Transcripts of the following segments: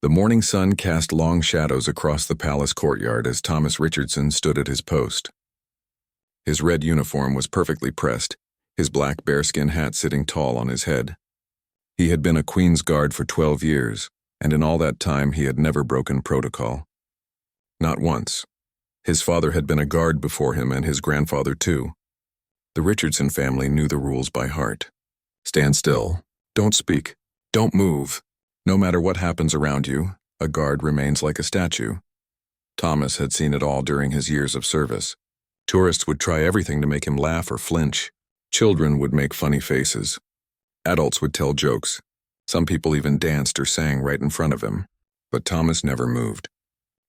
The morning sun cast long shadows across the palace courtyard as Thomas Richardson stood at his post. His red uniform was perfectly pressed, his black bearskin hat sitting tall on his head. He had been a Queen's Guard for 12 years, and in all that time he had never broken protocol. Not once. His father had been a guard before him, and his grandfather too. The Richardson family knew the rules by heart. Stand still. Don't speak. Don't move. No matter what happens around you, a guard remains like a statue. Thomas had seen it all during his years of service. Tourists would try everything to make him laugh or flinch. Children would make funny faces. Adults would tell jokes. Some people even danced or sang right in front of him. But Thomas never moved.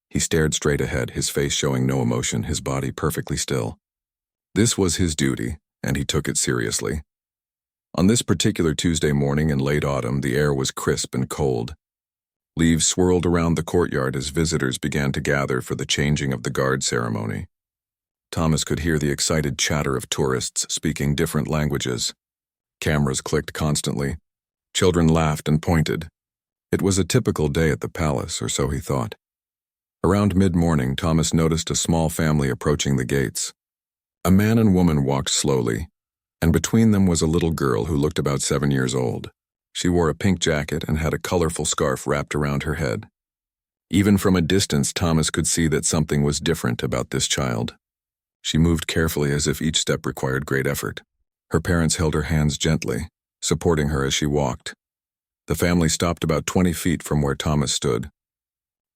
He stared straight ahead, his face showing no emotion, his body perfectly still. This was his duty, and he took it seriously. On this particular Tuesday morning in late autumn, the air was crisp and cold. Leaves swirled around the courtyard as visitors began to gather for the changing of the guard ceremony. Thomas could hear the excited chatter of tourists speaking different languages. Cameras clicked constantly. Children laughed and pointed. It was a typical day at the palace, or so he thought. Around mid-morning, Thomas noticed a small family approaching the gates. A man and woman walked slowly, and between them was a little girl who looked about 7 years old. She wore a pink jacket and had a colorful scarf wrapped around her head. Even from a distance, Thomas could see that something was different about this child. She moved carefully as if each step required great effort. Her parents held her hands gently, supporting her as she walked. The family stopped about 20 feet from where Thomas stood.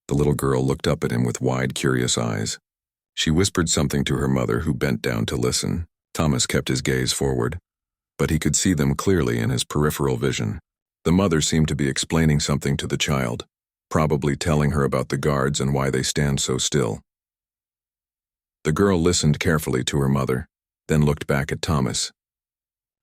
The little girl looked up at him with wide, curious eyes. She whispered something to her mother, who bent down to listen. Thomas kept his gaze forward, but he could see them clearly in his peripheral vision. The mother seemed to be explaining something to the child, probably telling her about the guards and why they stand so still. The girl listened carefully to her mother, then looked back at Thomas.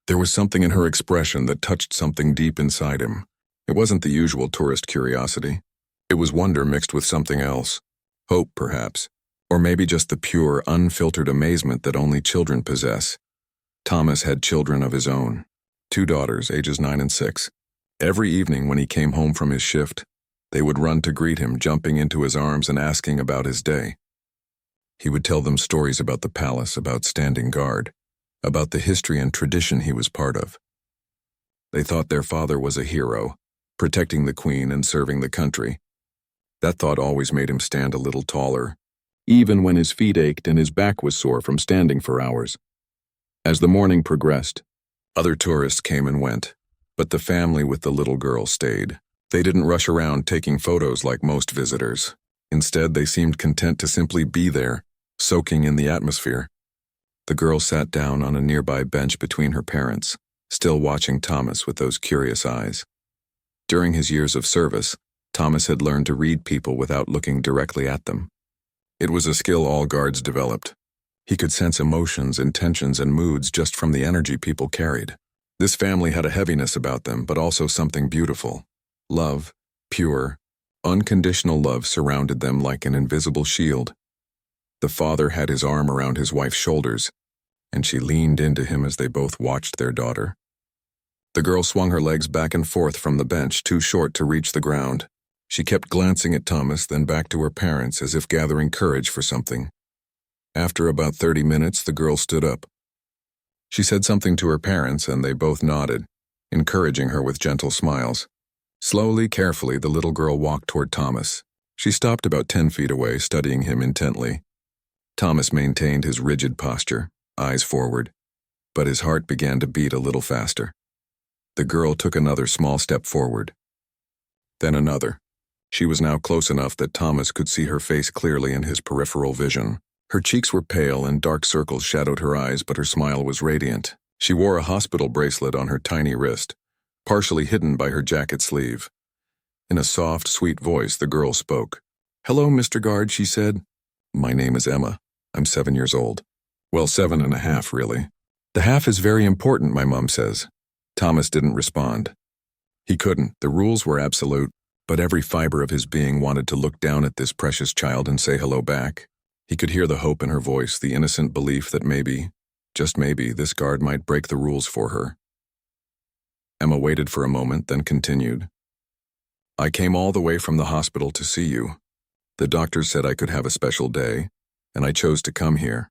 There was something in her expression that touched something deep inside him. It wasn't the usual tourist curiosity. It was wonder mixed with something else. Hope, perhaps. Or maybe just the pure, unfiltered amazement that only children possess. Thomas had children of his own. 2 daughters, ages 9 and 6. Every evening when he came home from his shift, they would run to greet him, jumping into his arms and asking about his day. He would tell them stories about the palace, about standing guard, about the history and tradition he was part of. They thought their father was a hero, protecting the Queen and serving the country. That thought always made him stand a little taller, even when his feet ached and his back was sore from standing for hours. As the morning progressed, other tourists came and went, but the family with the little girl stayed. They didn't rush around taking photos like most visitors. Instead, they seemed content to simply be there, soaking in the atmosphere. The girl sat down on a nearby bench between her parents, still watching Thomas with those curious eyes. During his years of service, Thomas had learned to read people without looking directly at them. It was a skill all guards developed. He could sense emotions, intentions, and moods just from the energy people carried. This family had a heaviness about them, but also something beautiful. Love, pure, unconditional love surrounded them like an invisible shield. The father had his arm around his wife's shoulders, and she leaned into him as they both watched their daughter. The girl swung her legs back and forth from the bench, too short to reach the ground. She kept glancing at Thomas, then back to her parents as if gathering courage for something. After about 30 minutes, the girl stood up. She said something to her parents, and they both nodded, encouraging her with gentle smiles. Slowly, carefully, the little girl walked toward Thomas. She stopped about 10 feet away, studying him intently. Thomas maintained his rigid posture, eyes forward, but his heart began to beat a little faster. The girl took another small step forward. Then another. She was now close enough that Thomas could see her face clearly in his peripheral vision. Her cheeks were pale and dark circles shadowed her eyes, but her smile was radiant. She wore a hospital bracelet on her tiny wrist, partially hidden by her jacket sleeve. In a soft, sweet voice, the girl spoke. "Hello, Mr. Guard," she said. "My name is Emma. I'm 7 years old. Well, 7.5, really. The half is very important, my mom says." Thomas didn't respond. He couldn't. The rules were absolute, but every fiber of his being wanted to look down at this precious child and say hello back. He could hear the hope in her voice, the innocent belief that maybe, just maybe, this guard might break the rules for her. Emma waited for a moment, then continued. I came all the way from the hospital to see you. The doctor said I could have a special day, and I chose to come here.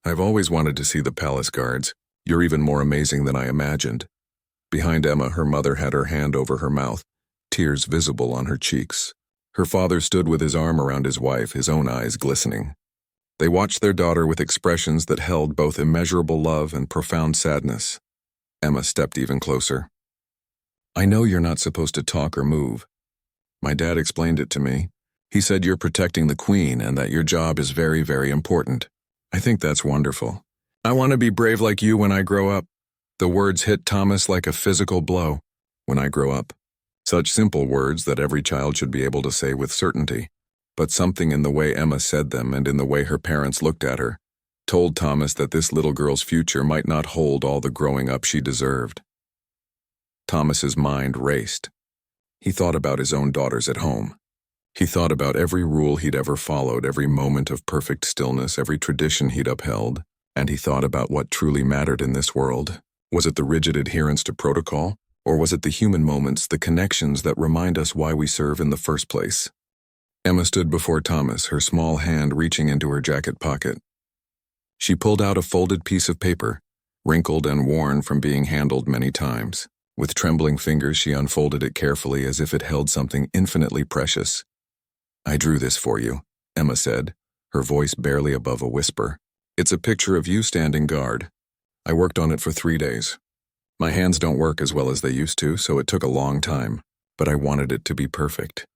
I've always wanted to see the palace guards. You're even more amazing than I imagined." Behind Emma, her mother had her hand over her mouth, tears visible on her cheeks. Her father stood with his arm around his wife, his own eyes glistening. They watched their daughter with expressions that held both immeasurable love and profound sadness. Emma stepped even closer. "I know you're not supposed to talk or move. My dad explained it to me. He said you're protecting the queen and that your job is very, very important. I think that's wonderful. I want to be brave like you when I grow up." The words hit Thomas like a physical blow. When I grow up. Such simple words that every child should be able to say with certainty. But something in the way Emma said them and in the way her parents looked at her told Thomas that this little girl's future might not hold all the growing up she deserved. Thomas's mind raced. He thought about his own daughters at home. He thought about every rule he'd ever followed, every moment of perfect stillness, every tradition he'd upheld, and he thought about what truly mattered in this world. Was it the rigid adherence to protocol, or was it the human moments, the connections that remind us why we serve in the first place? Emma stood before Thomas, her small hand reaching into her jacket pocket. She pulled out a folded piece of paper, wrinkled and worn from being handled many times. With trembling fingers, she unfolded it carefully as if it held something infinitely precious. "I drew this for you," Emma said, her voice barely above a whisper. "It's a picture of you standing guard. I worked on it for 3 days. My hands don't work as well as they used to, so it took a long time, but I wanted it to be perfect."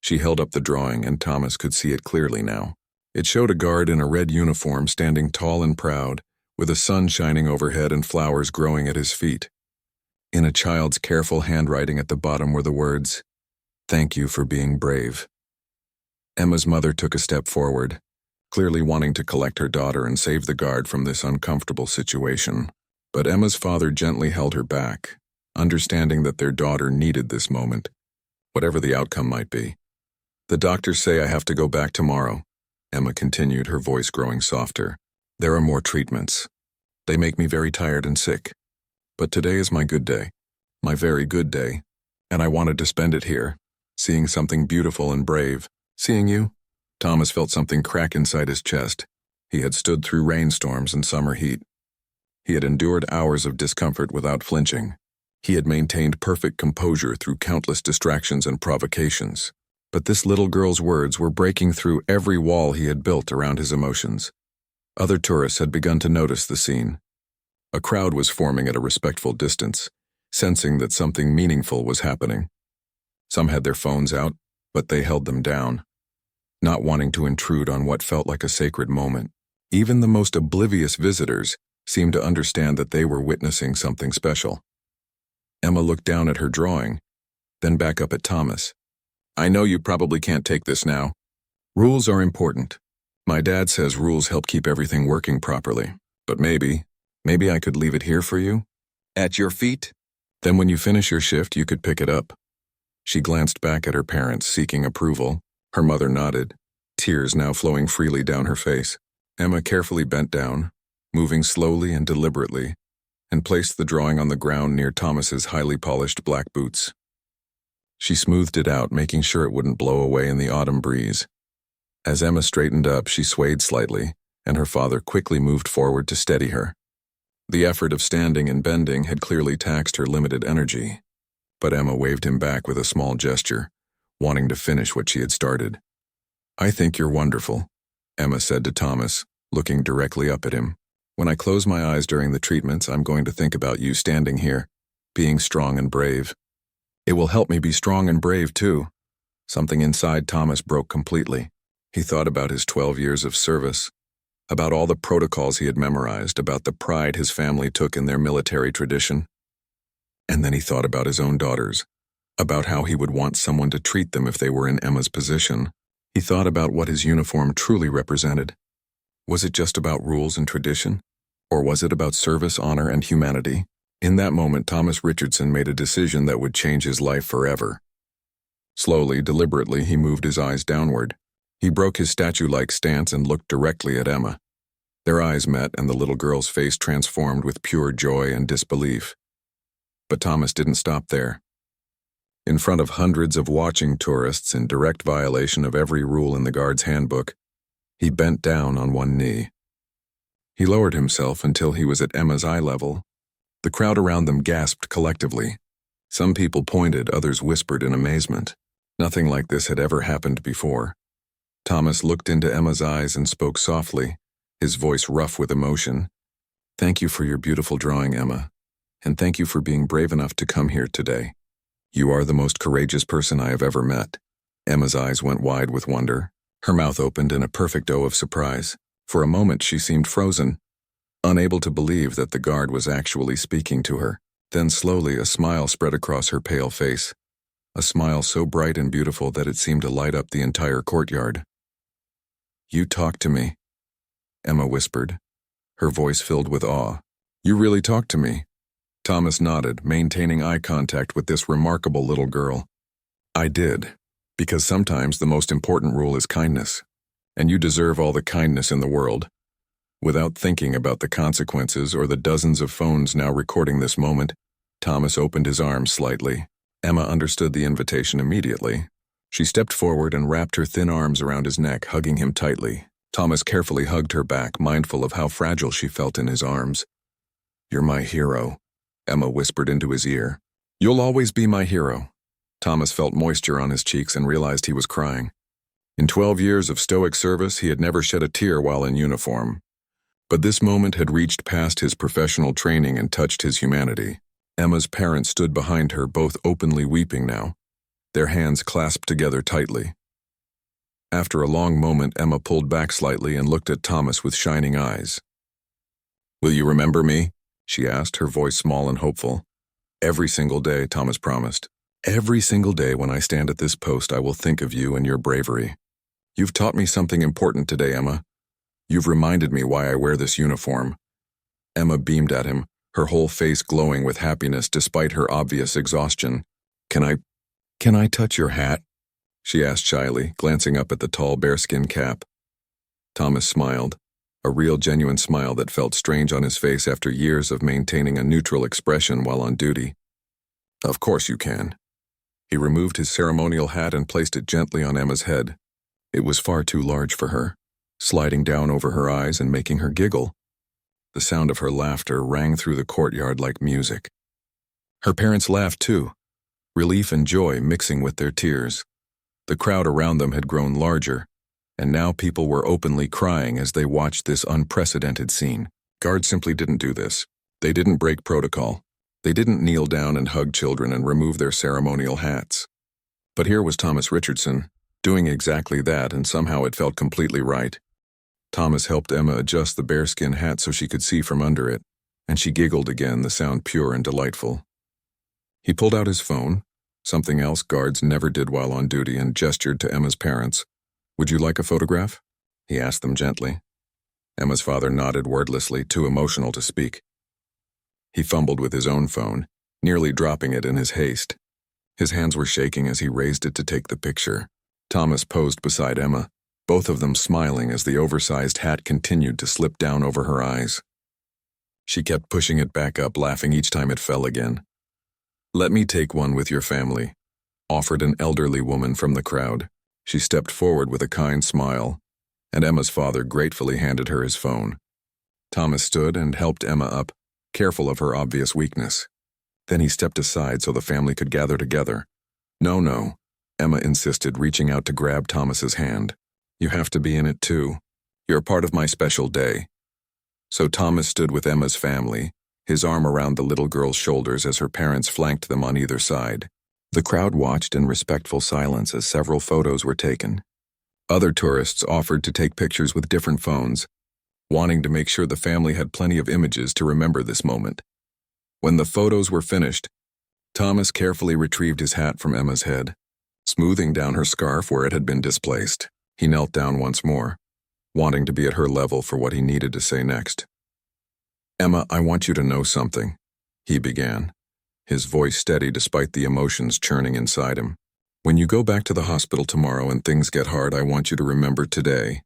She held up the drawing, and Thomas could see it clearly now. It showed a guard in a red uniform standing tall and proud, with the sun shining overhead and flowers growing at his feet. In a child's careful handwriting at the bottom were the words, "Thank you for being brave." Emma's mother took a step forward, clearly wanting to collect her daughter and save the guard from this uncomfortable situation. But Emma's father gently held her back, understanding that their daughter needed this moment, whatever the outcome might be. "The doctors say I have to go back tomorrow," Emma continued, her voice growing softer. "There are more treatments. They make me very tired and sick. But today is my good day, my very good day, and I wanted to spend it here, seeing something beautiful and brave. Seeing you." Thomas felt something crack inside his chest. He had stood through rainstorms and summer heat. He had endured hours of discomfort without flinching. He had maintained perfect composure through countless distractions and provocations. But this little girl's words were breaking through every wall he had built around his emotions. Other tourists had begun to notice the scene. A crowd was forming at a respectful distance, sensing that something meaningful was happening. Some had their phones out, but they held them down, not wanting to intrude on what felt like a sacred moment. Even the most oblivious visitors seemed to understand that they were witnessing something special. Emma looked down at her drawing, then back up at Thomas. "I know you probably can't take this now. Rules are important. My dad says rules help keep everything working properly. But maybe I could leave it here for you? At your feet? Then when you finish your shift, you could pick it up." She glanced back at her parents, seeking approval. Her mother nodded, tears now flowing freely down her face. Emma carefully bent down, moving slowly and deliberately, and placed the drawing on the ground near Thomas's highly polished black boots. She smoothed it out, making sure it wouldn't blow away in the autumn breeze. As Emma straightened up, she swayed slightly, and her father quickly moved forward to steady her. The effort of standing and bending had clearly taxed her limited energy, but Emma waved him back with a small gesture, wanting to finish what she had started. "I think you're wonderful," Emma said to Thomas, looking directly up at him. "When I close my eyes during the treatments, I'm going to think about you standing here, being strong and brave. It will help me be strong and brave, too." Something inside Thomas broke completely. He thought about his 12 years of service, about all the protocols he had memorized, about the pride his family took in their military tradition. And then he thought about his own daughters, about how he would want someone to treat them if they were in Emma's position. He thought about what his uniform truly represented. Was it just about rules and tradition? Or was it about service, honor, and humanity? In that moment, Thomas Richardson made a decision that would change his life forever. Slowly, deliberately, he moved his eyes downward. He broke his statue-like stance and looked directly at Emma. Their eyes met, and the little girl's face transformed with pure joy and disbelief. But Thomas didn't stop there. In front of hundreds of watching tourists in direct violation of every rule in the guard's handbook, he bent down on one knee. He lowered himself until he was at Emma's eye level. The crowd around them gasped collectively. Some people pointed, others whispered in amazement. Nothing like this had ever happened before. Thomas looked into Emma's eyes and spoke softly, his voice rough with emotion. "Thank you for your beautiful drawing, Emma, and thank you for being brave enough to come here today. You are the most courageous person I have ever met." Emma's eyes went wide with wonder. Her mouth opened in a perfect O of surprise. For a moment she seemed frozen, unable to believe that the guard was actually speaking to her. Then slowly a smile spread across her pale face, a smile so bright and beautiful that it seemed to light up the entire courtyard. "You talked to me," Emma whispered, her voice filled with awe. "You really talked to me." Thomas nodded, maintaining eye contact with this remarkable little girl. "I did, because sometimes the most important rule is kindness, and you deserve all the kindness in the world." Without thinking about the consequences or the dozens of phones now recording this moment, Thomas opened his arms slightly. Emma understood the invitation immediately. She stepped forward and wrapped her thin arms around his neck, hugging him tightly. Thomas carefully hugged her back, mindful of how fragile she felt in his arms. "You're my hero," Emma whispered into his ear. "You'll always be my hero." Thomas felt moisture on his cheeks and realized he was crying. In 12 years of stoic service, he had never shed a tear while in uniform. But this moment had reached past his professional training and touched his humanity. Emma's parents stood behind her, both openly weeping now, their hands clasped together tightly. After a long moment, Emma pulled back slightly and looked at Thomas with shining eyes. "Will you remember me?" she asked, her voice small and hopeful. "Every single day," Thomas promised. "Every single day when I stand at this post, I will think of you and your bravery. You've taught me something important today, Emma. You've reminded me why I wear this uniform." Emma beamed at him, her whole face glowing with happiness despite her obvious exhaustion. Can I touch your hat?" she asked shyly, glancing up at the tall bearskin cap. Thomas smiled, a real genuine smile that felt strange on his face after years of maintaining a neutral expression while on duty. "Of course you can." He removed his ceremonial hat and placed it gently on Emma's head. It was far too large for her, sliding down over her eyes and making her giggle. The sound of her laughter rang through the courtyard like music. Her parents laughed too, relief and joy mixing with their tears. The crowd around them had grown larger, and now people were openly crying as they watched this unprecedented scene. Guards simply didn't do this. They didn't break protocol. They didn't kneel down and hug children and remove their ceremonial hats. But here was Thomas Richardson, doing exactly that, and somehow it felt completely right. Thomas helped Emma adjust the bearskin hat so she could see from under it, and she giggled again, the sound pure and delightful. He pulled out his phone, something else guards never did while on duty, and gestured to Emma's parents. "Would you like a photograph?" he asked them gently. Emma's father nodded wordlessly, too emotional to speak. He fumbled with his own phone, nearly dropping it in his haste. His hands were shaking as he raised it to take the picture. Thomas posed beside Emma, both of them smiling as the oversized hat continued to slip down over her eyes. She kept pushing it back up, laughing each time it fell again. "Let me take one with your family," offered an elderly woman from the crowd. She stepped forward with a kind smile, and Emma's father gratefully handed her his phone. Thomas stood and helped Emma up, careful of her obvious weakness. Then he stepped aside so the family could gather together. No, Emma insisted, reaching out to grab Thomas's hand. "You have to be in it too. You're part of my special day." So Thomas stood with Emma's family, his arm around the little girl's shoulders as her parents flanked them on either side. The crowd watched in respectful silence as several photos were taken. Other tourists offered to take pictures with different phones, wanting to make sure the family had plenty of images to remember this moment. When the photos were finished, Thomas carefully retrieved his hat from Emma's head, smoothing down her scarf where it had been displaced. He knelt down once more, wanting to be at her level for what he needed to say next. "Emma, I want you to know something," he began, his voice steady despite the emotions churning inside him. "When you go back to the hospital tomorrow and things get hard, I want you to remember today.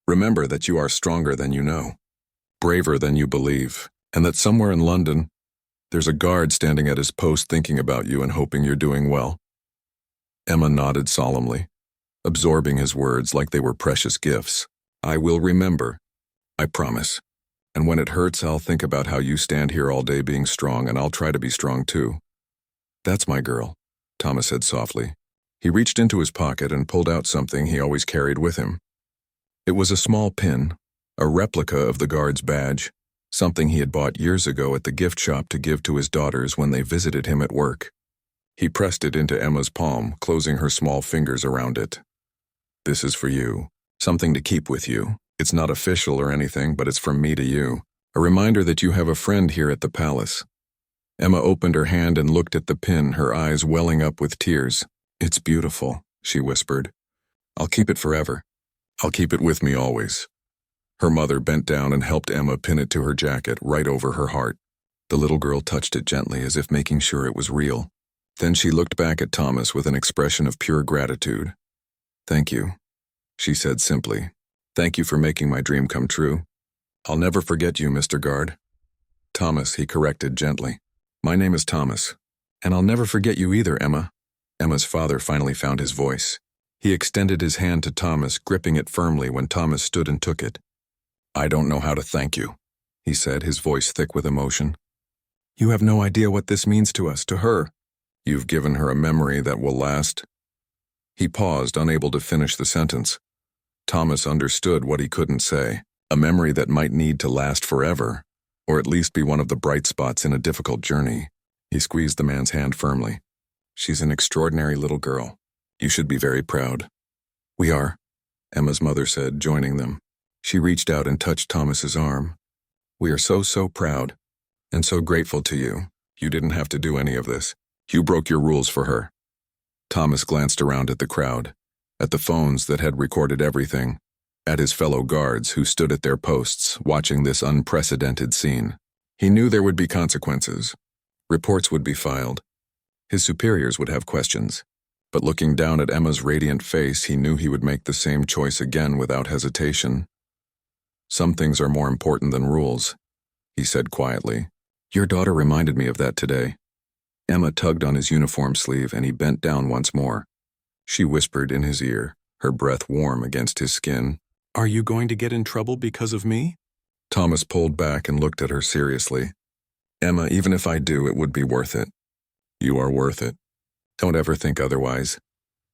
Remember that you are stronger than you know, braver than you believe, and that somewhere in London, There's a guard standing at his post thinking about you and hoping you're doing well. Emma nodded solemnly, absorbing his words like they were precious gifts. I will remember. I promise. And when it hurts, I'll think about how you stand here all day being strong, and I'll try to be strong too. That's my girl, Thomas said softly. He reached into his pocket and pulled out something he always carried with him. It was a small pin, a replica of the guard's badge, something he had bought years ago at the gift shop to give to his daughters when they visited him at work. He pressed it into Emma's palm, closing her small fingers around it. This is for you, something to keep with you. It's not official or anything, but it's from me to you. A reminder that you have a friend here at the palace. Emma opened her hand and looked at the pin, her eyes welling up with tears. It's beautiful, she whispered. I'll keep it forever. I'll keep it with me always. Her mother bent down and helped Emma pin it to her jacket, right over her heart. The little girl touched it gently, as if making sure it was real. Then she looked back at Thomas with an expression of pure gratitude. Thank you, she said simply. Thank you for making my dream come true. I'll never forget you, Mr. Guard. Thomas, he corrected gently. My name is Thomas. And I'll never forget you either, Emma. Emma's father finally found his voice. He extended his hand to Thomas, gripping it firmly when Thomas stood and took it. I don't know how to thank you, he said, his voice thick with emotion. You have no idea what this means to us, to her. You've given her a memory that will last. He paused, unable to finish the sentence. Thomas understood what he couldn't say, a memory that might need to last forever, or at least be one of the bright spots in a difficult journey. He squeezed the man's hand firmly. She's an extraordinary little girl. You should be very proud. We are, Emma's mother said, joining them. She reached out and touched Thomas's arm. We are so proud, and so grateful to you. You didn't have to do any of this. You broke your rules for her. Thomas glanced around at the crowd, at the phones that had recorded everything, at his fellow guards who stood at their posts, watching this unprecedented scene. He knew there would be consequences. Reports would be filed. His superiors would have questions. But looking down at Emma's radiant face, he knew he would make the same choice again without hesitation. Some things are more important than rules, he said quietly. Your daughter reminded me of that today. Emma tugged on his uniform sleeve and he bent down once more. She whispered in his ear, her breath warm against his skin. Are you going to get in trouble because of me? Thomas pulled back and looked at her seriously. Emma, even if I do, it would be worth it. You are worth it. Don't ever think otherwise.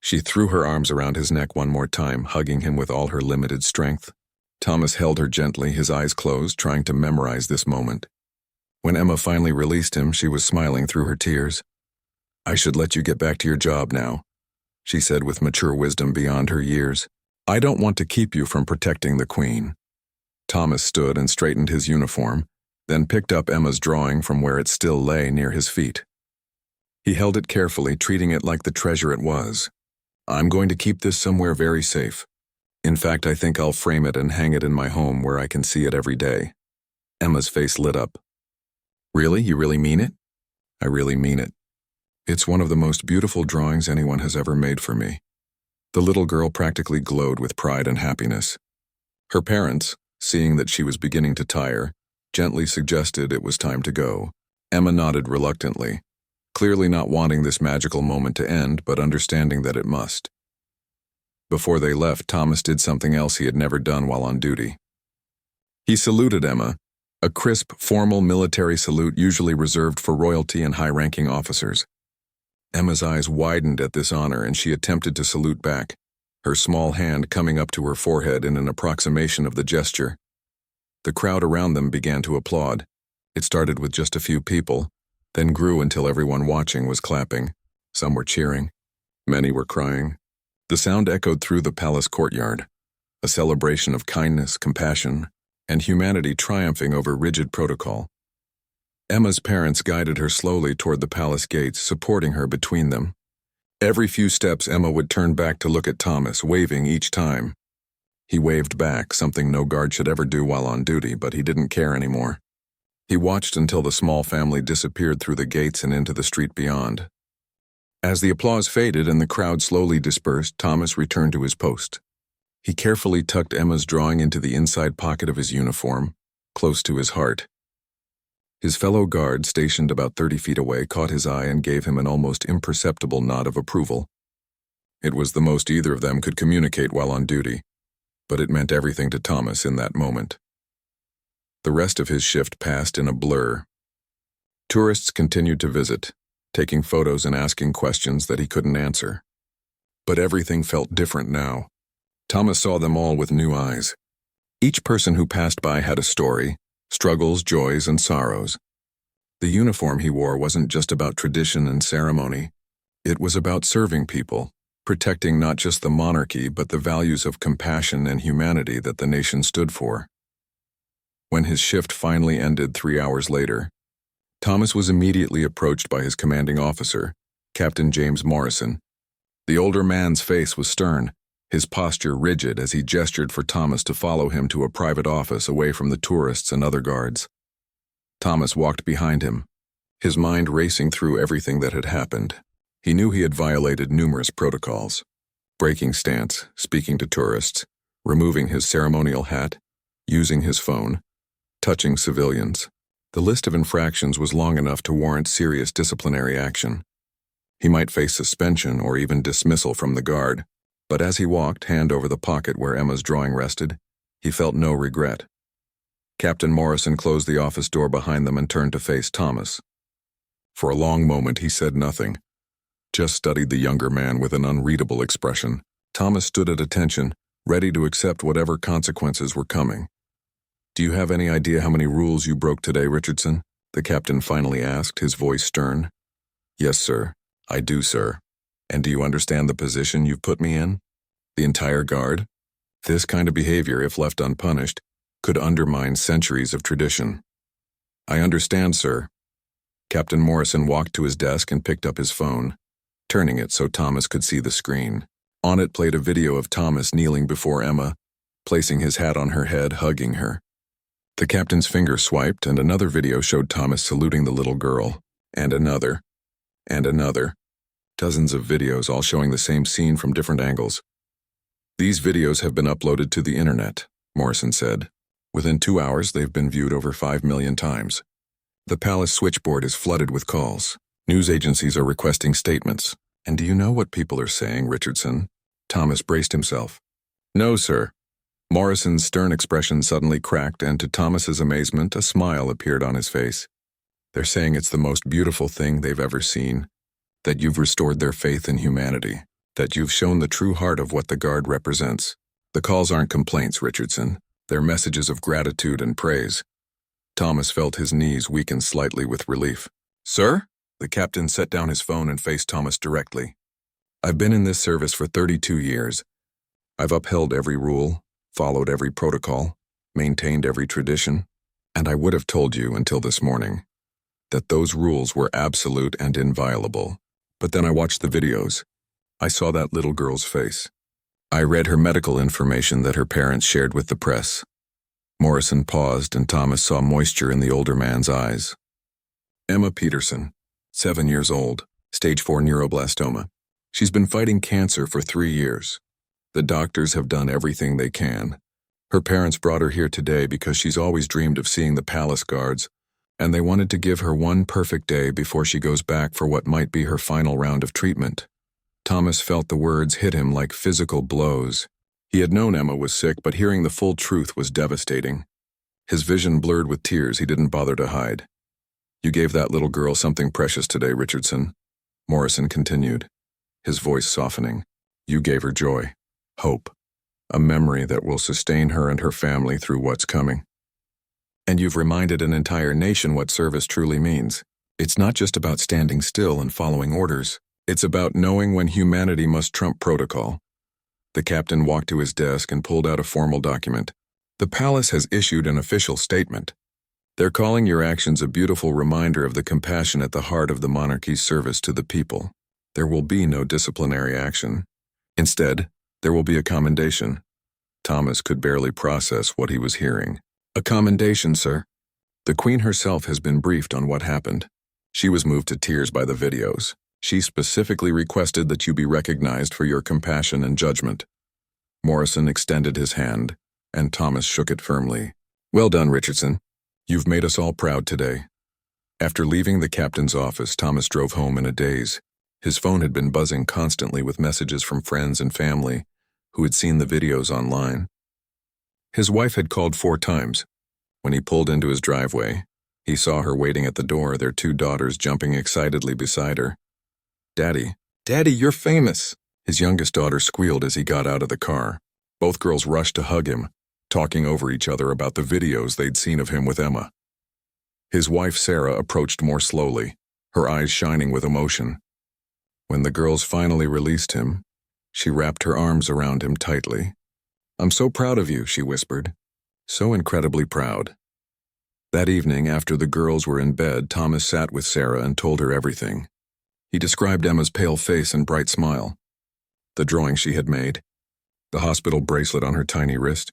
She threw her arms around his neck one more time, hugging him with all her limited strength. Thomas held her gently, his eyes closed, trying to memorize this moment. When Emma finally released him, she was smiling through her tears. I should let you get back to your job now, she said with mature wisdom beyond her years. I don't want to keep you from protecting the Queen. Thomas stood and straightened his uniform, then picked up Emma's drawing from where it still lay near his feet. He held it carefully, treating it like the treasure it was. I'm going to keep this somewhere very safe. In fact, I think I'll frame it and hang it in my home where I can see it every day. Emma's face lit up. Really? You really mean it? I really mean it. It's one of the most beautiful drawings anyone has ever made for me. The little girl practically glowed with pride and happiness. Her parents, seeing that she was beginning to tire, gently suggested it was time to go. Emma nodded reluctantly, clearly not wanting this magical moment to end, but understanding that it must. Before they left, Thomas did something else he had never done while on duty. He saluted Emma, a crisp, formal military salute usually reserved for royalty and high-ranking officers. Emma's eyes widened at this honor, and she attempted to salute back, her small hand coming up to her forehead in an approximation of the gesture. The crowd around them began to applaud. It started with just a few people, then grew until everyone watching was clapping. Some were cheering. Many were crying. The sound echoed through the palace courtyard, a celebration of kindness, compassion, and humanity triumphing over rigid protocol. Emma's parents guided her slowly toward the palace gates, supporting her between them. Every few steps, Emma would turn back to look at Thomas, waving each time. He waved back, something no guard should ever do while on duty, but he didn't care anymore. He watched until the small family disappeared through the gates and into the street beyond. As the applause faded and the crowd slowly dispersed, Thomas returned to his post. He carefully tucked Emma's drawing into the inside pocket of his uniform, close to his heart. His fellow guard, stationed about 30 feet away, caught his eye and gave him an almost imperceptible nod of approval. It was the most either of them could communicate while on duty, but it meant everything to Thomas in that moment. The rest of his shift passed in a blur. Tourists continued to visit, taking photos and asking questions that he couldn't answer. But everything felt different now. Thomas saw them all with new eyes. Each person who passed by had a story, struggles, joys, and sorrows. The uniform he wore wasn't just about tradition and ceremony. It was about serving people, protecting not just the monarchy but the values of compassion and humanity that the nation stood for. When his shift finally ended 3 hours later, Thomas was immediately approached by his commanding officer, Captain James Morrison. The older man's face was stern, his posture rigid as he gestured for Thomas to follow him to a private office away from the tourists and other guards. Thomas walked behind him, his mind racing through everything that had happened. He knew he had violated numerous protocols: breaking stance, speaking to tourists, removing his ceremonial hat, using his phone, touching civilians. The list of infractions was long enough to warrant serious disciplinary action. He might face suspension or even dismissal from the guard, but as he walked, hand over the pocket where Emma's drawing rested, he felt no regret. Captain Morrison closed the office door behind them and turned to face Thomas. For a long moment he said nothing, just studied the younger man with an unreadable expression. Thomas stood at attention, ready to accept whatever consequences were coming. "Do you have any idea how many rules you broke today, Richardson?" the captain finally asked, his voice stern. "Yes, sir. I do, sir. And do you understand the position you've put me in? The entire guard? This kind of behavior, if left unpunished, could undermine centuries of tradition." "I understand, sir." Captain Morrison walked to his desk and picked up his phone, turning it so Thomas could see the screen. On it played a video of Thomas kneeling before Emma, placing his hat on her head, hugging her. The captain's finger swiped, and another video showed Thomas saluting the little girl, and another, and another. Dozens of videos, all showing the same scene from different angles. "These videos have been uploaded to the internet," Morrison said. "Within 2 hours, they've been viewed over 5 million times. The palace switchboard is flooded with calls. News agencies are requesting statements. And do you know what people are saying, Richardson?" Thomas braced himself. "No, sir." Morrison's stern expression suddenly cracked, and to Thomas's amazement, a smile appeared on his face. "They're saying it's the most beautiful thing they've ever seen, that you've restored their faith in humanity, that you've shown the true heart of what the Guard represents. The calls aren't complaints, Richardson. They're messages of gratitude and praise." Thomas felt his knees weaken slightly with relief. "Sir?" The captain set down his phone and faced Thomas directly. "I've been in this service for 32 years. I've upheld every rule, followed every protocol, maintained every tradition, and I would have told you until this morning that those rules were absolute and inviolable. But then I watched the videos. I saw that little girl's face. I read her medical information that her parents shared with the press." Morrison paused, and Thomas saw moisture in the older man's eyes. "Emma Peterson, 7 years old, stage 4 neuroblastoma. She's been fighting cancer for 3 years. The doctors have done everything they can. Her parents brought her here today because she's always dreamed of seeing the palace guards, and they wanted to give her one perfect day before she goes back for what might be her final round of treatment." Thomas felt the words hit him like physical blows. He had known Emma was sick, but hearing the full truth was devastating. His vision blurred with tears he didn't bother to hide. "You gave that little girl something precious today, Richardson," Morrison continued, his voice softening. "You gave her joy, hope, a memory that will sustain her and her family through what's coming. And you've reminded an entire nation what service truly means. It's not just about standing still and following orders. It's about knowing when humanity must trump protocol." The captain walked to his desk and pulled out a formal document. "The palace has issued an official statement. They're calling your actions a beautiful reminder of the compassion at the heart of the monarchy's service to the people. There will be no disciplinary action. Instead, there will be a commendation." Thomas could barely process what he was hearing. "A commendation, sir?" "The Queen herself has been briefed on what happened. She was moved to tears by the videos. She specifically requested that you be recognized for your compassion and judgment." Morrison extended his hand, and Thomas shook it firmly. "Well done, Richardson. You've made us all proud today. After leaving the captain's office, Thomas drove home in a daze. His phone had been buzzing constantly with messages from friends and family who had seen the videos online. His wife had called 4 times. When he pulled into his driveway, he saw her waiting at the door, their 2 daughters jumping excitedly beside her. "Daddy, Daddy, you're famous!" His youngest daughter squealed as he got out of the car. Both girls rushed to hug him, talking over each other about the videos they'd seen of him with Emma. His wife Sarah approached more slowly, her eyes shining with emotion. When the girls finally released him, she wrapped her arms around him tightly. "I'm so proud of you," she whispered. "So incredibly proud." That evening, after the girls were in bed, Thomas sat with Sarah and told her everything. He described Emma's pale face and bright smile, the drawing she had made, the hospital bracelet on her tiny wrist,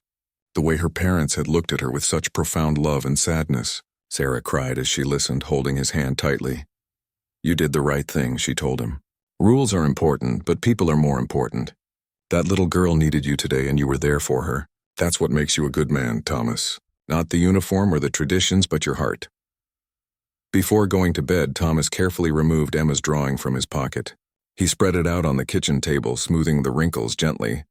the way her parents had looked at her with such profound love and sadness. Sarah cried as she listened, holding his hand tightly. "You did the right thing," she told him. "Rules are important, but people are more important. That little girl needed you today and you were there for her. That's what makes you a good man, Thomas. Not the uniform or the traditions, but your heart." Before going to bed, Thomas carefully removed Emma's drawing from his pocket. He spread it out on the kitchen table, smoothing the wrinkles gently.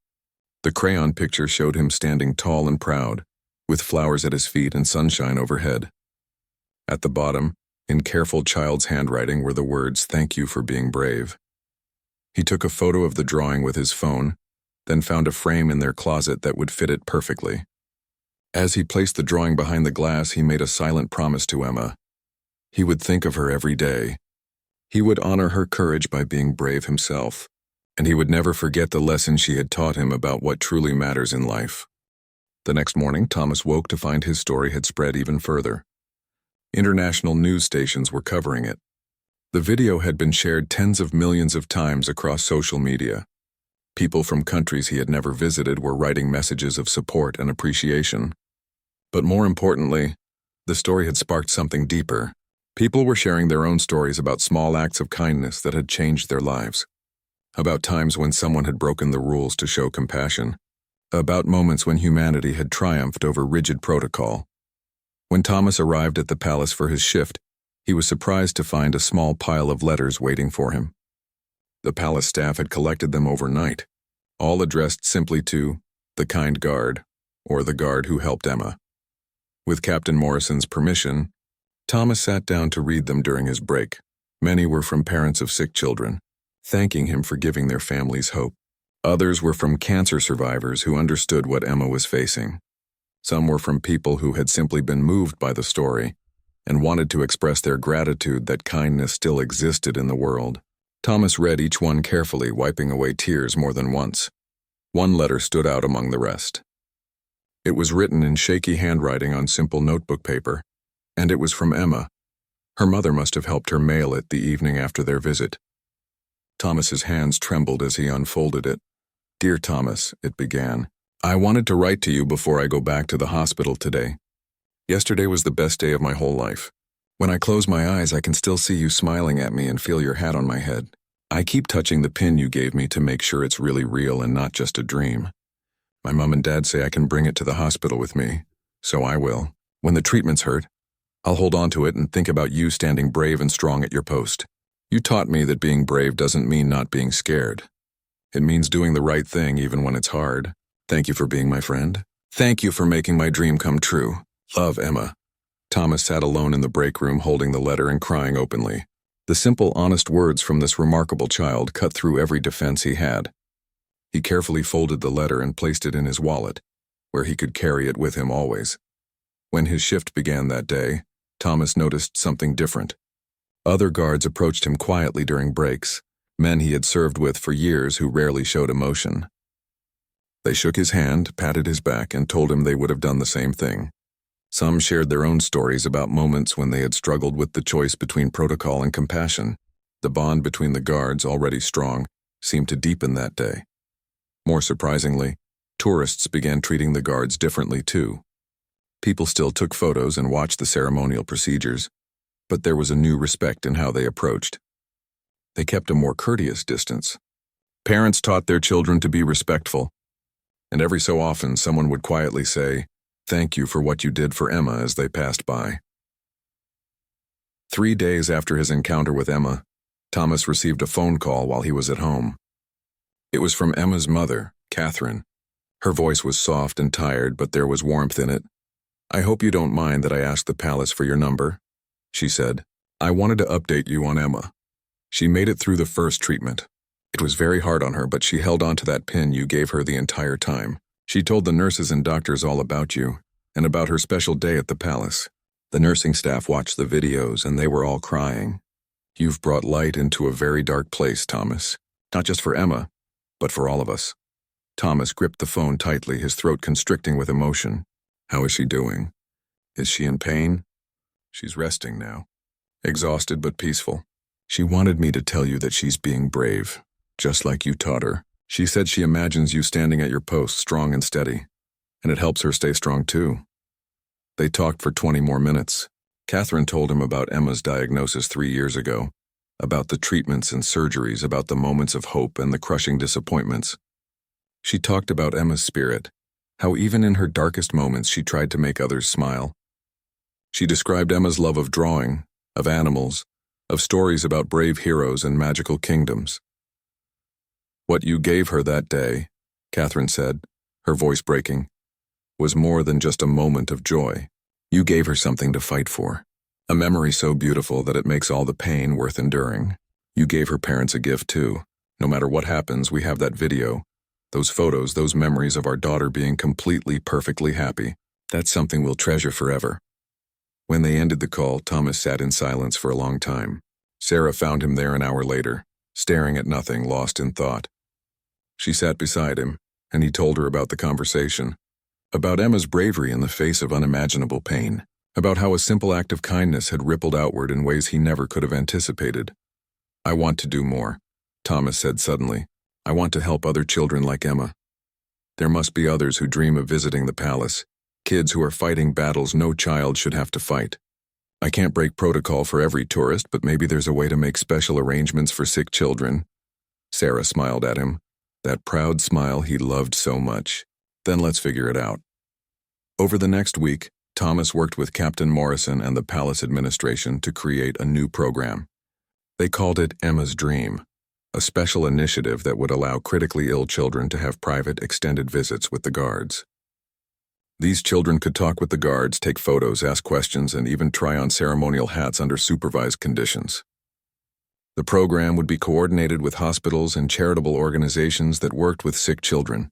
The crayon picture showed him standing tall and proud, with flowers at his feet and sunshine overhead. At the bottom, in careful child's handwriting, were the words, "Thank you for being brave." He took a photo of the drawing with his phone, then found a frame in their closet that would fit it perfectly. As he placed the drawing behind the glass, he made a silent promise to Emma. He would think of her every day. He would honor her courage by being brave himself, and he would never forget the lesson she had taught him about what truly matters in life. The next morning, Thomas woke to find his story had spread even further. International news stations were covering it. The video had been shared tens of millions of times across social media. People from countries he had never visited were writing messages of support and appreciation. But more importantly, the story had sparked something deeper. People were sharing their own stories about small acts of kindness that had changed their lives. About times when someone had broken the rules to show compassion. About moments when humanity had triumphed over rigid protocol. When Thomas arrived at the palace for his shift, he was surprised to find a small pile of letters waiting for him. The palace staff had collected them overnight, all addressed simply to the kind guard, or the guard who helped Emma. With Captain Morrison's permission, Thomas sat down to read them during his break. Many were from parents of sick children, thanking him for giving their families hope. Others were from cancer survivors who understood what Emma was facing. Some were from people who had simply been moved by the story and wanted to express their gratitude that kindness still existed in the world. Thomas read each one carefully, wiping away tears more than once. One letter stood out among the rest. It was written in shaky handwriting on simple notebook paper, and it was from Emma. Her mother must have helped her mail it the evening after their visit. Thomas's hands trembled as he unfolded it. "Dear Thomas," it began, "I wanted to write to you before I go back to the hospital today. Yesterday was the best day of my whole life. When I close my eyes, I can still see you smiling at me and feel your hat on my head. I keep touching the pin you gave me to make sure it's really real and not just a dream. My mom and dad say I can bring it to the hospital with me, so I will. When the treatments hurt, I'll hold on to it and think about you standing brave and strong at your post. You taught me that being brave doesn't mean not being scared. It means doing the right thing even when it's hard. Thank you for being my friend. Thank you for making my dream come true. Love, Emma." Thomas sat alone in the break room holding the letter and crying openly. The simple, honest words from this remarkable child cut through every defense he had. He carefully folded the letter and placed it in his wallet, where he could carry it with him always. When his shift began that day, Thomas noticed something different. Other guards approached him quietly during breaks, men he had served with for years who rarely showed emotion. They shook his hand, patted his back, and told him they would have done the same thing. Some shared their own stories about moments when they had struggled with the choice between protocol and compassion. The bond between the guards, already strong, seemed to deepen that day. More surprisingly, tourists began treating the guards differently too. People still took photos and watched the ceremonial procedures, but there was a new respect in how they approached. They kept a more courteous distance. Parents taught their children to be respectful, and every so often someone would quietly say, "Thank you for what you did for Emma," as they passed by. 3 days after his encounter with Emma, Thomas received a phone call while he was at home. It was from Emma's mother, Catherine. Her voice was soft and tired, but there was warmth in it. "I hope you don't mind that I asked the palace for your number," she said. "I wanted to update you on Emma. She made it through the first treatment. It was very hard on her, but she held on to that pin you gave her the entire time. She told the nurses and doctors all about you, and about her special day at the palace. The nursing staff watched the videos, and they were all crying. You've brought light into a very dark place, Thomas. Not just for Emma, but for all of us." Thomas gripped the phone tightly, his throat constricting with emotion. "How is she doing? Is she in pain?" "She's resting now. Exhausted but peaceful. She wanted me to tell you that she's being brave, just like you taught her. She said she imagines you standing at your post, strong and steady, and it helps her stay strong too." They talked for 20 more minutes. Catherine told him about Emma's diagnosis 3 years ago, about the treatments and surgeries, about the moments of hope and the crushing disappointments. She talked about Emma's spirit, how even in her darkest moments she tried to make others smile. She described Emma's love of drawing, of animals, of stories about brave heroes and magical kingdoms. "What you gave her that day," Catherine said, her voice breaking, "was more than just a moment of joy. You gave her something to fight for, a memory so beautiful that it makes all the pain worth enduring. You gave her parents a gift too. No matter what happens, we have that video, those photos, those memories of our daughter being completely, perfectly happy. That's something we'll treasure forever." When they ended the call, Thomas sat in silence for a long time. Sarah found him there an hour later, staring at nothing, lost in thought. She sat beside him, and he told her about the conversation, about Emma's bravery in the face of unimaginable pain, about how a simple act of kindness had rippled outward in ways he never could have anticipated. "I want to do more," Thomas said suddenly. "I want to help other children like Emma. There must be others who dream of visiting the palace, kids who are fighting battles no child should have to fight. I can't break protocol for every tourist, but maybe there's a way to make special arrangements for sick children." Sarah smiled at him, that proud smile he loved so much. "Then let's figure it out." Over the next week, Thomas worked with Captain Morrison and the palace administration to create a new program. They called it Emma's Dream, a special initiative that would allow critically ill children to have private, extended visits with the guards. These children could talk with the guards, take photos, ask questions, and even try on ceremonial hats under supervised conditions. The program would be coordinated with hospitals and charitable organizations that worked with sick children.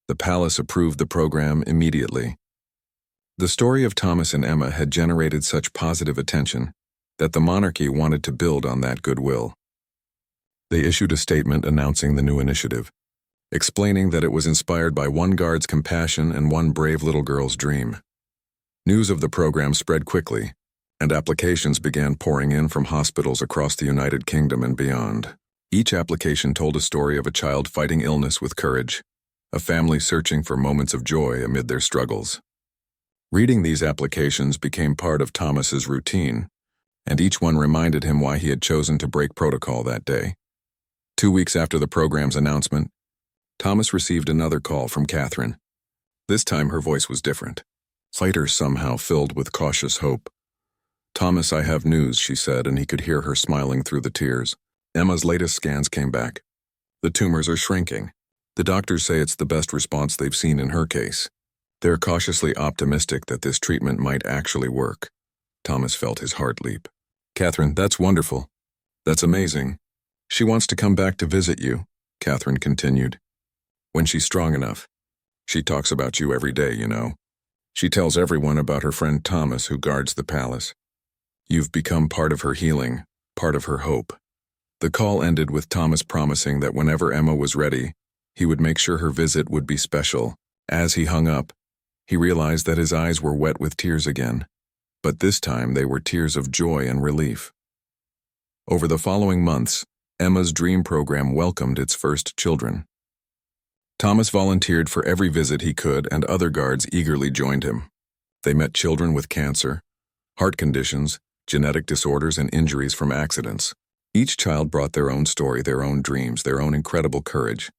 The palace approved the program immediately. The story of Thomas and Emma had generated such positive attention that the monarchy wanted to build on that goodwill. They issued a statement announcing the new initiative, explaining that it was inspired by one guard's compassion and one brave little girl's dream. News of the program spread quickly, and applications began pouring in from hospitals across the United Kingdom and beyond. Each application told a story of a child fighting illness with courage, a family searching for moments of joy amid their struggles. Reading these applications became part of Thomas's routine, and each one reminded him why he had chosen to break protocol that day. 2 weeks after the program's announcement, Thomas received another call from Catherine. This time her voice was different, lighter somehow, filled with cautious hope. "Thomas, I have news," she said, and he could hear her smiling through the tears. "Emma's latest scans came back. The tumors are shrinking. The doctors say it's the best response they've seen in her case. They're cautiously optimistic that this treatment might actually work." Thomas felt his heart leap. "Catherine, that's wonderful. That's amazing. She wants to come back to visit you," Catherine continued. "When she's strong enough. She talks about you every day, you know. She tells everyone about her friend Thomas who guards the palace. You've become part of her healing, part of her hope." The call ended with Thomas promising that whenever Emma was ready, he would make sure her visit would be special. As he hung up, he realized that his eyes were wet with tears again, but this time they were tears of joy and relief. Over the following months, Emma's Dream program welcomed its first children. Thomas volunteered for every visit he could, and other guards eagerly joined him. They met children with cancer, heart conditions, genetic disorders, and injuries from accidents. Each child brought their own story, their own dreams, their own incredible courage.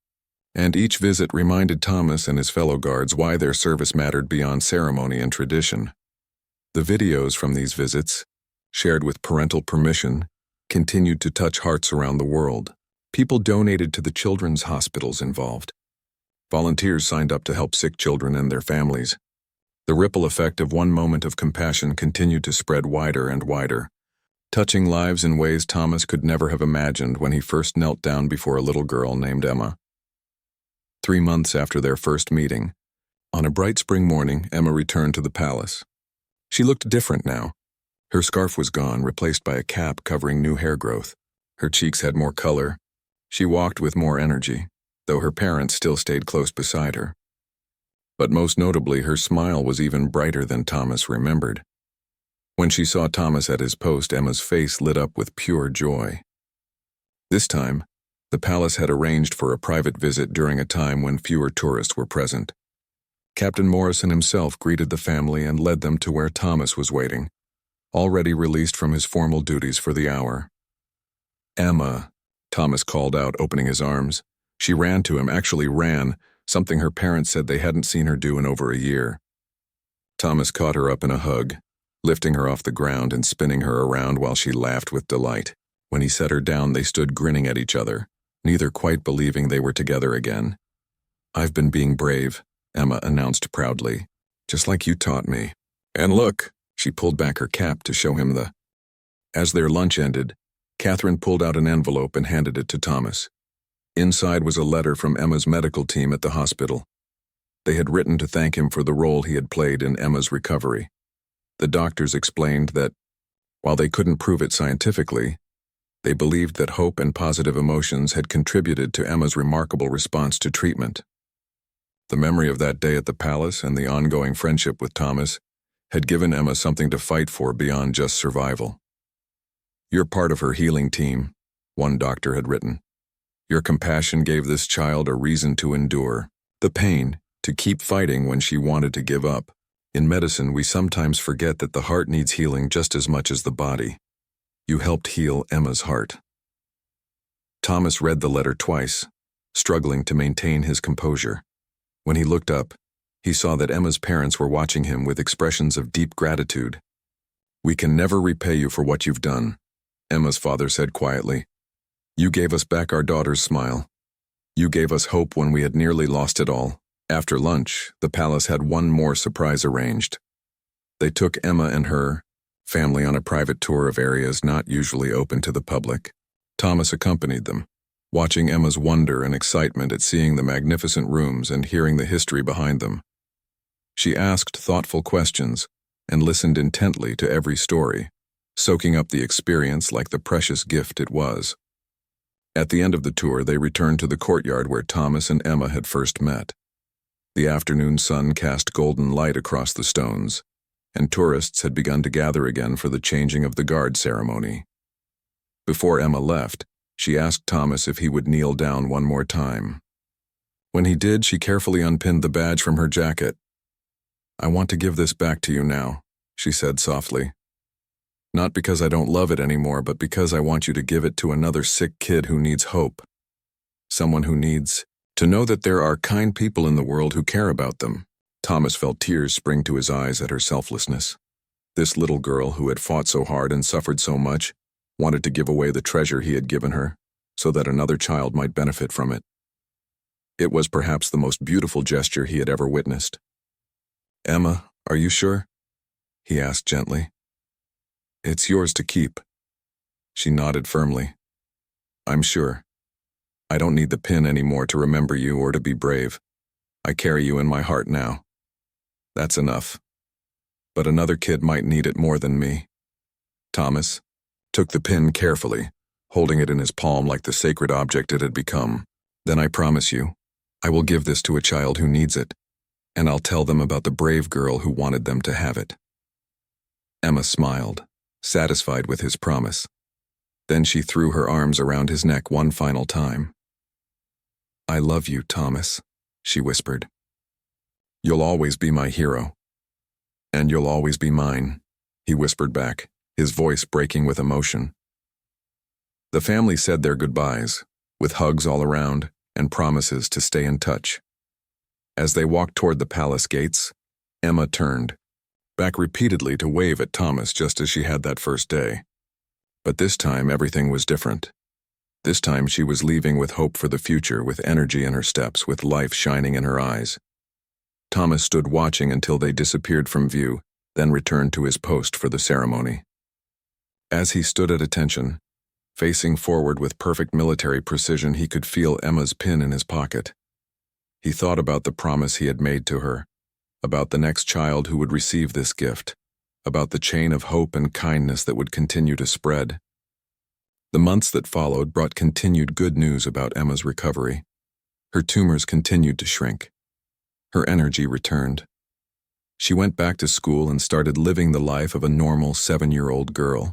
And each visit reminded Thomas and his fellow guards why their service mattered beyond ceremony and tradition. The videos from these visits, shared with parental permission, continued to touch hearts around the world. People donated to the children's hospitals involved. Volunteers signed up to help sick children and their families. The ripple effect of one moment of compassion continued to spread wider and wider, touching lives in ways Thomas could never have imagined when he first knelt down before a little girl named Emma. 3 months after their first meeting, on a bright spring morning, Emma returned to the palace. She looked different now. Her scarf was gone, replaced by a cap covering new hair growth. Her cheeks had more color. She walked with more energy, though her parents still stayed close beside her. But most notably, her smile was even brighter than Thomas remembered. When she saw Thomas at his post, Emma's face lit up with pure joy. This time, the palace had arranged for a private visit during a time when fewer tourists were present. Captain Morrison himself greeted the family and led them to where Thomas was waiting, already released from his formal duties for the hour. "Emma," Thomas called out, opening his arms. She ran to him, actually ran, something her parents said they hadn't seen her do in over a year. Thomas caught her up in a hug, lifting her off the ground and spinning her around while she laughed with delight. When he set her down, they stood grinning at each other, neither quite believing they were together again. "I've been being brave," Emma announced proudly, "just like you taught me. And look," she pulled back her cap to show him the... As their lunch ended, Catherine pulled out an envelope and handed it to Thomas. Inside was a letter from Emma's medical team at the hospital. They had written to thank him for the role he had played in Emma's recovery. The doctors explained that, while they couldn't prove it scientifically, they believed that hope and positive emotions had contributed to Emma's remarkable response to treatment. The memory of that day at the palace and the ongoing friendship with Thomas had given Emma something to fight for beyond just survival. "You're part of her healing team," one doctor had written. "Your compassion gave this child a reason to endure the pain, to keep fighting when she wanted to give up. In medicine, we sometimes forget that the heart needs healing just as much as the body. You helped heal Emma's heart." Thomas read the letter twice, struggling to maintain his composure. When he looked up, he saw that Emma's parents were watching him with expressions of deep gratitude. "We can never repay you for what you've done," Emma's father said quietly. "You gave us back our daughter's smile. You gave us hope when we had nearly lost it all." After lunch, the palace had one more surprise arranged. They took Emma and her family on a private tour of areas not usually open to the public. Thomas accompanied them, watching Emma's wonder and excitement at seeing the magnificent rooms and hearing the history behind them. She asked thoughtful questions and listened intently to every story, soaking up the experience like the precious gift it was. At the end of the tour, they returned to the courtyard where Thomas and Emma had first met. The afternoon sun cast golden light across the stones, and tourists had begun to gather again for the changing of the guard ceremony. Before Emma left, she asked Thomas if he would kneel down one more time. When he did, she carefully unpinned the badge from her jacket. "I want to give this back to you now," she said softly. "Not because I don't love it anymore, but because I want you to give it to another sick kid who needs hope. Someone who needs to know that there are kind people in the world who care about them." Thomas felt tears spring to his eyes at her selflessness. This little girl who had fought so hard and suffered so much wanted to give away the treasure he had given her so that another child might benefit from it. It was perhaps the most beautiful gesture he had ever witnessed. "Emma, are you sure?" he asked gently. "It's yours to keep." She nodded firmly. "I'm sure. I don't need the pin anymore to remember you or to be brave. I carry you in my heart now. That's enough. But another kid might need it more than me." Thomas took the pin carefully, holding it in his palm like the sacred object it had become. "Then I promise you, I will give this to a child who needs it, and I'll tell them about the brave girl who wanted them to have it." Emma smiled, satisfied with his promise. Then she threw her arms around his neck one final time. "I love you, Thomas," she whispered. "You'll always be my hero." "And you'll always be mine," he whispered back, his voice breaking with emotion. The family said their goodbyes, with hugs all around and promises to stay in touch. As they walked toward the palace gates, Emma turned, back repeatedly to wave at Thomas just as she had that first day. But this time everything was different. This time she was leaving with hope for the future, with energy in her steps, with life shining in her eyes. Thomas stood watching until they disappeared from view, then returned to his post for the ceremony. As he stood at attention, facing forward with perfect military precision, he could feel Emma's pin in his pocket. He thought about the promise he had made to her, about the next child who would receive this gift, about the chain of hope and kindness that would continue to spread. The months that followed brought continued good news about Emma's recovery. Her tumors continued to shrink. Her energy returned. She went back to school and started living the life of a normal 7-year-old girl,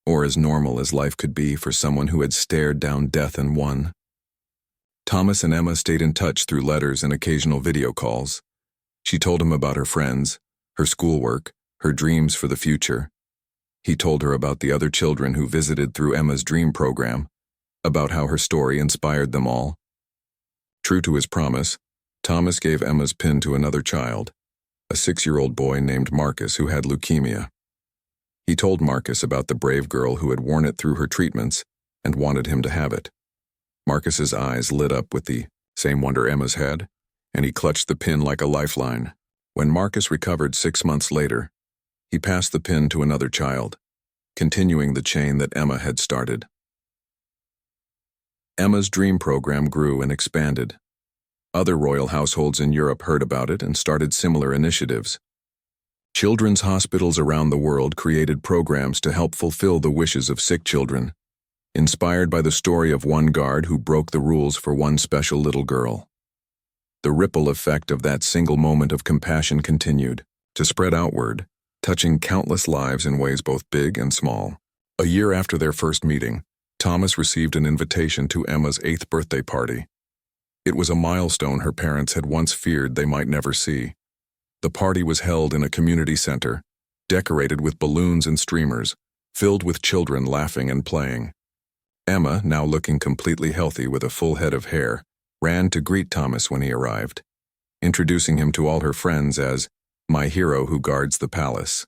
or as normal as life could be for someone who had stared down death and won. Thomas and Emma stayed in touch through letters and occasional video calls. She told him about her friends, her schoolwork, her dreams for the future. He told her about the other children who visited through Emma's dream program, about how her story inspired them all. True to his promise, Thomas gave Emma's pin to another child, a 6-year-old boy named Marcus who had leukemia. He told Marcus about the brave girl who had worn it through her treatments and wanted him to have it. Marcus's eyes lit up with the same wonder Emma's had, and he clutched the pin like a lifeline. When Marcus recovered 6 months later, he passed the pin to another child, continuing the chain that Emma had started. Emma's dream program grew and expanded. Other royal households in Europe heard about it and started similar initiatives. Children's hospitals around the world created programs to help fulfill the wishes of sick children, inspired by the story of one guard who broke the rules for one special little girl. The ripple effect of that single moment of compassion continued to spread outward, touching countless lives in ways both big and small. A year after their first meeting, Thomas received an invitation to Emma's 8th birthday party. It was a milestone her parents had once feared they might never see. The party was held in a community center, decorated with balloons and streamers, filled with children laughing and playing. Emma, now looking completely healthy with a full head of hair, ran to greet Thomas when he arrived, introducing him to all her friends as my hero who guards the palace.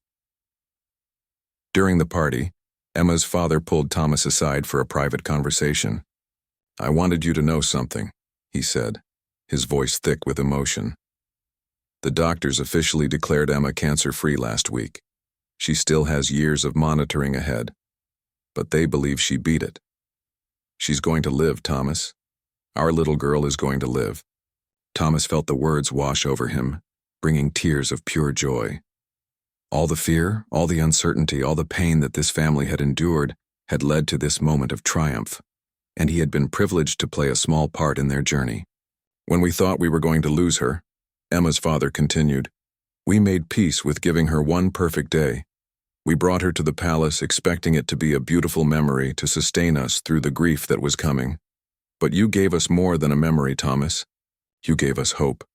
During the party, Emma's father pulled Thomas aside for a private conversation. "I wanted you to know something," he said, his voice thick with emotion. "The doctors officially declared Emma cancer-free last week. She still has years of monitoring ahead, but they believe she beat it. She's going to live, Thomas. Our little girl is going to live." Thomas felt the words wash over him, bringing tears of pure joy. All the fear, all the uncertainty, all the pain that this family had endured had led to this moment of triumph, and he had been privileged to play a small part in their journey. "When we thought we were going to lose her," Emma's father continued, "we made peace with giving her one perfect day. We brought her to the palace expecting it to be a beautiful memory to sustain us through the grief that was coming. But you gave us more than a memory, Thomas. You gave us hope.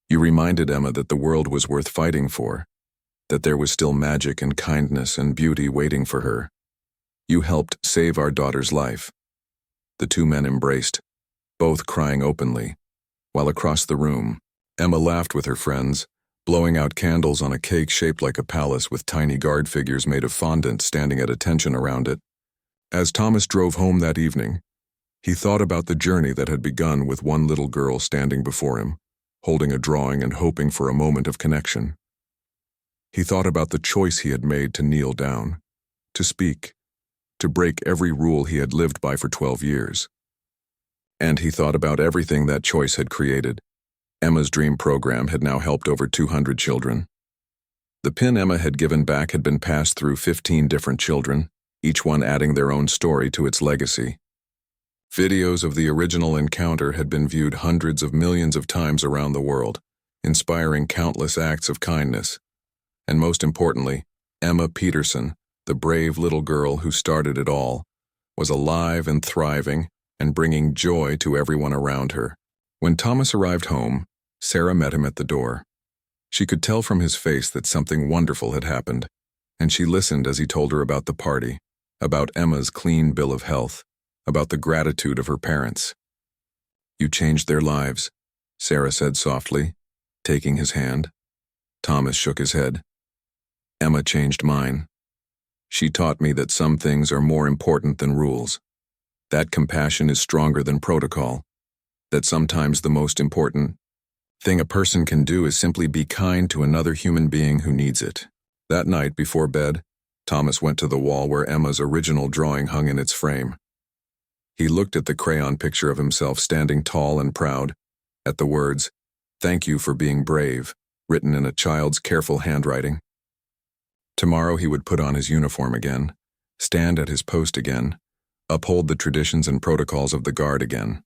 You reminded Emma that the world was worth fighting for, that there was still magic and kindness and beauty waiting for her. You helped save our daughter's life." The two men embraced, both crying openly, while across the room, Emma laughed with her friends, blowing out candles on a cake shaped like a palace with tiny guard figures made of fondant standing at attention around it. As Thomas drove home that evening, he thought about the journey that had begun with one little girl standing before him, holding a drawing and hoping for a moment of connection. He thought about the choice he had made to kneel down, to speak, to break every rule he had lived by for 12 years. And he thought about everything that choice had created. Emma's dream program had now helped over 200 children. The pin Emma had given back had been passed through 15 different children, each one adding their own story to its legacy. Videos of the original encounter had been viewed hundreds of millions of times around the world, inspiring countless acts of kindness. And most importantly, Emma Peterson, the brave little girl who started it all, was alive and thriving and bringing joy to everyone around her. When Thomas arrived home, Sarah met him at the door. She could tell from his face that something wonderful had happened, and she listened as he told her about the party, about Emma's clean bill of health, about the gratitude of her parents. "You changed their lives," Sarah said softly, taking his hand. Thomas shook his head. Emma changed mine. She taught me that some things are more important than rules. That compassion is stronger than protocol. That sometimes the most important thing a person can do is simply be kind to another human being who needs it. That night before bed, Thomas went to the wall where Emma's original drawing hung in its frame. He looked at the crayon picture of himself standing tall and proud, at the words, "Thank you for being brave," written in a child's careful handwriting. Tomorrow he would put on his uniform again, stand at his post again, uphold the traditions and protocols of the guard again.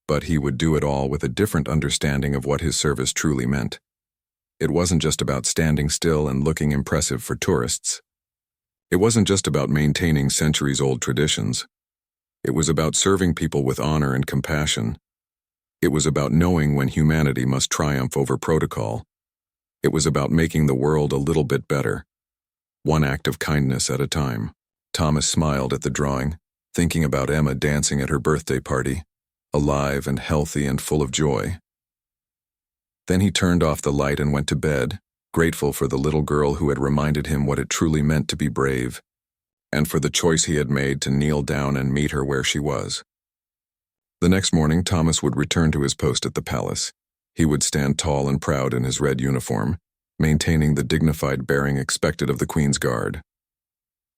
But he would do it all with a different understanding of what his service truly meant. It wasn't just about standing still and looking impressive for tourists. It wasn't just about maintaining centuries-old traditions. It was about serving people with honor and compassion. It was about knowing when humanity must triumph over protocol. It was about making the world a little bit better, one act of kindness at a time. Thomas smiled at the drawing, thinking about Emma dancing at her birthday party, alive and healthy and full of joy. Then he turned off the light and went to bed, grateful for the little girl who had reminded him what it truly meant to be brave, and for the choice he had made to kneel down and meet her where she was. The next morning, Thomas would return to his post at the palace. He would stand tall and proud in his red uniform, maintaining the dignified bearing expected of the Queen's Guard.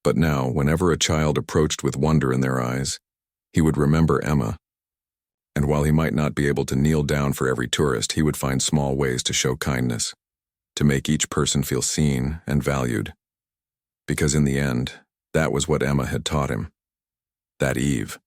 But now, whenever a child approached with wonder in their eyes, he would remember Emma. And while he might not be able to kneel down for every tourist, he would find small ways to show kindness, to make each person feel seen and valued. Because in the end, that was what Emma had taught him. That eve,